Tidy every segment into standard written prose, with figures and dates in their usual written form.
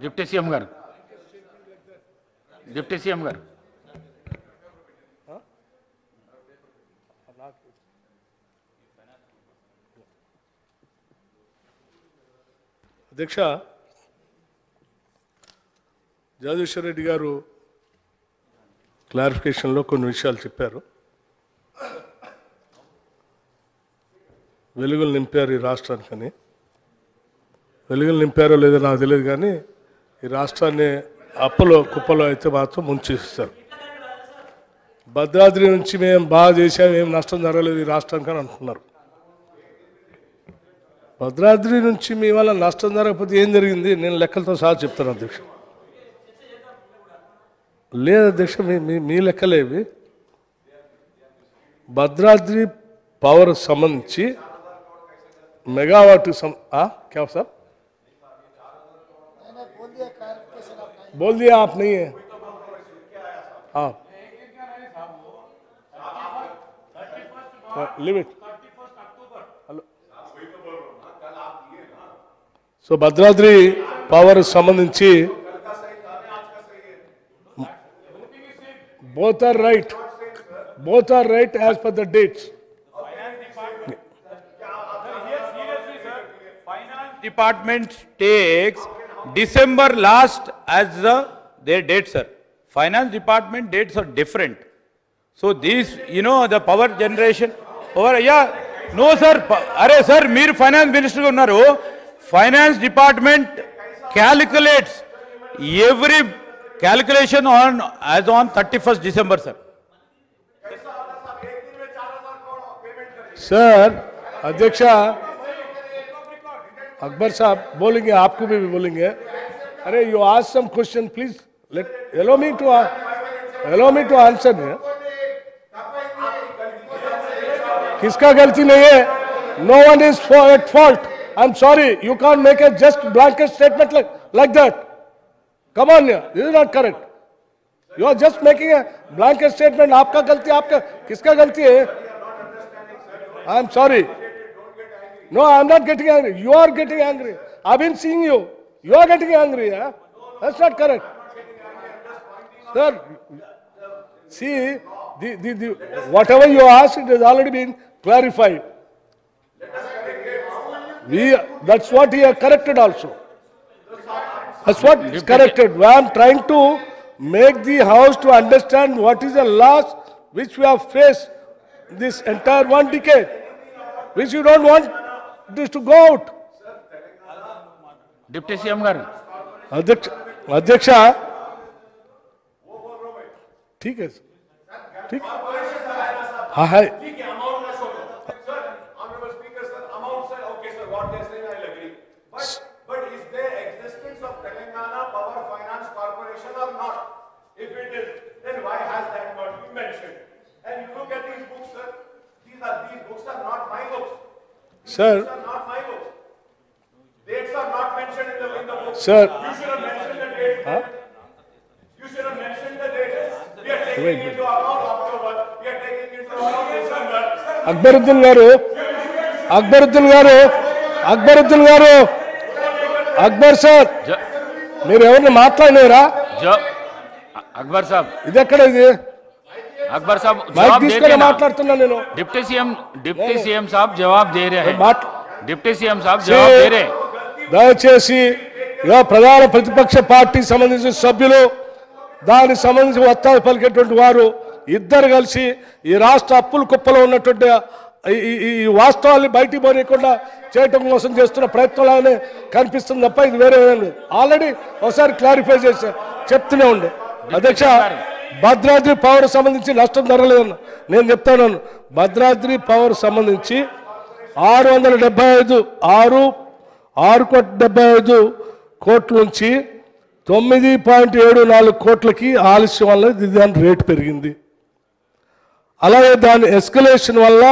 Deputy CM గారు, deputy CM గారు. అధ్యక్ష, జగదీశ్వర్ రెడ్డి గారు క్లారిఫికేషన్లో కొన్ని విషయాలు చెప్పారు. వెలుగులు నింపారు ఈ రాష్ట్రానికని. వెలుగులు నింపారో లేదో నాకు తెలియదు, కానీ ఈ రాష్ట్రాన్ని అప్పలో కుప్పలో అయితే మాత్రం ముంచేస్తారు. భద్రాద్రి నుంచి మేము బాగా చేసాం, ఏం నష్టం జరగలేదు ఈ రాష్ట్రానికి అని అంటున్నారు. భద్రాద్రి నుంచి మీ వల్ల నష్టం జరగకపోతే ఏం జరిగింది? నేను లెక్కలతో సహా చెప్తాను అధ్యక్ష. లేదు అధ్యక్ష, మీ లెక్కలేవి. భద్రాద్రి పవర్ సంబంధించి మెగావాట్ क्या साहब बोल दिया आप नहीं है? हाँ, limit hello. So Bhadradri power సంబంధించి both are right as per the dates. Department takes December last as their date, sir. Finance department dates are different. So these, the power generation over, no sir, are sir, meer finance minister unnaru. Finance department calculates every calculation as on 31st December, sir. Sir, अध्यक्षा अकबर साहब बोलेंगे, आपको भी बोलेंगे. अरे you ask some question please, let allow me to answer. किसका गलती नहीं है? No one is at fault. I'm sorry, you can't make a just blanket statement like that. Come on, this is not correct. You are just making a blanket statement. आपका गलती, आपका किसका गलती है? I'm sorry. No, I'm not getting angry. You are getting angry. I've been seeing you. You are getting angry. Huh? That's not correct. Sir, see, whatever you asked, it has already been clarified. That's what he has corrected also. That's what is corrected. I am trying to make the House to understand what is the loss which we have faced this entire 1 decade, which you don't want this to go out. Deputy CM garu. अध्यक्ष ठीक है, ठीक. हाँ है. But is there existence of Telangana Power Finance Corporation or not? If it is, then why has that not been mentioned? And you look at these books, sir. These books are not my books. Sir. These are not my books. Dates are not mentioned in the book. Sir. You should have mentioned the date. Huh? You should have mentioned the date. We are taking into account October. We are taking into account December. Akbaruddin garu. Akbar sir, మీరు ఎవరిని మాట్లాడినారా? అక్బర్ సాబ్, ఇది ఎక్కడ? ఇది अकबर साहब mic తీసుకొని మాట్లాడుతున్నా నేను. Deputy CM साहब जवाब दे रहे हैं. डिप्टी सीएम साहब जवाब दे रहे हैं. దయచేసి ప్రధాన ప్రతిపక్ష పార్టీ సంబంధించిన సభ్యులు, దానికి సంబంధించి ఒత్తాలు పలికేటువంటి వారు ఇద్దరు కలిసి ఈ రాష్ట్ర అప్పుల కుప్పలో ఉన్నటువంటి ఈ వాస్తవాన్ని బయటికి పోనీయకుండా చేయటం కోసం చేస్తున్న ప్రయత్నంలాగానే కనిపిస్తుంది తప్ప ఇది వేరే లేదు. ఆల్రెడీ ఒకసారి క్లారిఫై చేసి చెప్తూనే ఉండే. అధ్యక్ష, భద్రాద్రి పవర్ సంబంధించి నష్టం జరగలేదన్న నేను చెప్తాను. భద్రాద్రి పవర్ సంబంధించి 675 కోట్ల నుంచి 9.74 కోట్లకి ఆలస్యం వల్ల దాని రేటు పెరిగింది. అలాగే దాని ఎస్కలేషన్ వల్ల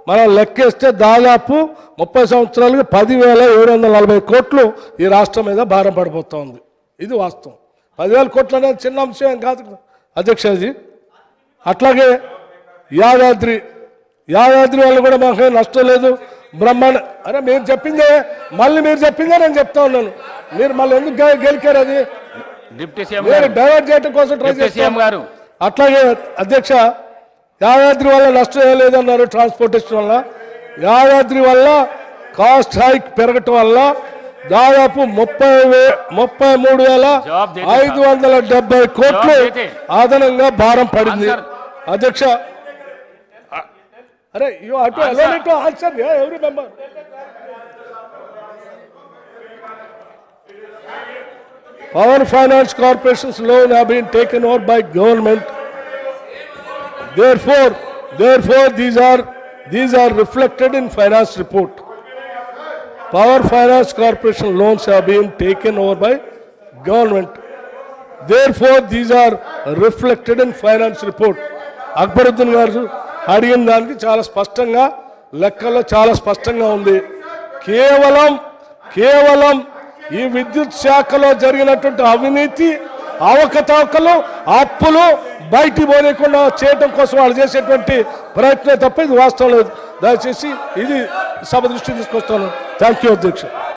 మనం లెక్కేస్తే దాదాపు 30 సంవత్సరాలుగా 10,740 కోట్లు ఈ రాష్ట్రం మీద భారం పడిపోతూ ఉంది. ఇది వాస్తవం. 10,000 కోట్లు అనేది చిన్న అంశం ఏం కాదు అధ్యక్షజీ. అట్లాగే యాదాద్రి వల్ల కూడా మాకు నష్టం లేదు. బ్రహ్మాండ అరే మీరు చెప్పిందే మళ్ళీ మీరు చెప్పిందే నేను చెప్తా ఉన్నాను. మీరు మళ్ళీ ఎందుకు గెలికారు? అది డిప్యూటీ సీఎం మీరు గారు, డైవర్ట్ చేయడం కోసం ట్రై డిప్యూటీ సీఎం చేస్తారు. గారు, అట్లాగే అధ్యక్ష, యాదాద్రి వల్ల నష్టం లేదన్నారు. ట్రాన్స్పోర్టేషన్ వల్ల, యాదాద్రి వల్ల కాస్ట్ హైక్ పెరగటం వల్ల దాదాపు 33,570 కోట్లు అదనంగా భారం పడింది. అధ్యక్ష, అరే you have to allow me to answer every member. Power Finance Corporation's loan have been taken over by government. Therefore, these are reflected in finance report. Power Finance Corporation loans have been taken over by government. Therefore, these are reflected in finance report. Akbaruddin గారు అడిగిన దానికి చాలా స్పష్టంగా లెక్కల్లో చాలా స్పష్టంగా ఉంది. కేవలం ఈ విద్యుత్ శాఖలో జరిగినటువంటి అవినీతి, అవకతవకలు, అప్పులు బయటికి పోలేకుండా చేయడం కోసం వాళ్ళు చేసేటువంటి ప్రయత్నం తప్ప ఇది వాస్తవం లేదు. దయచేసి ఇది సభ దృష్టికి తీసుకొస్తాను. థ్యాంక్ యూ అధ్యక్ష.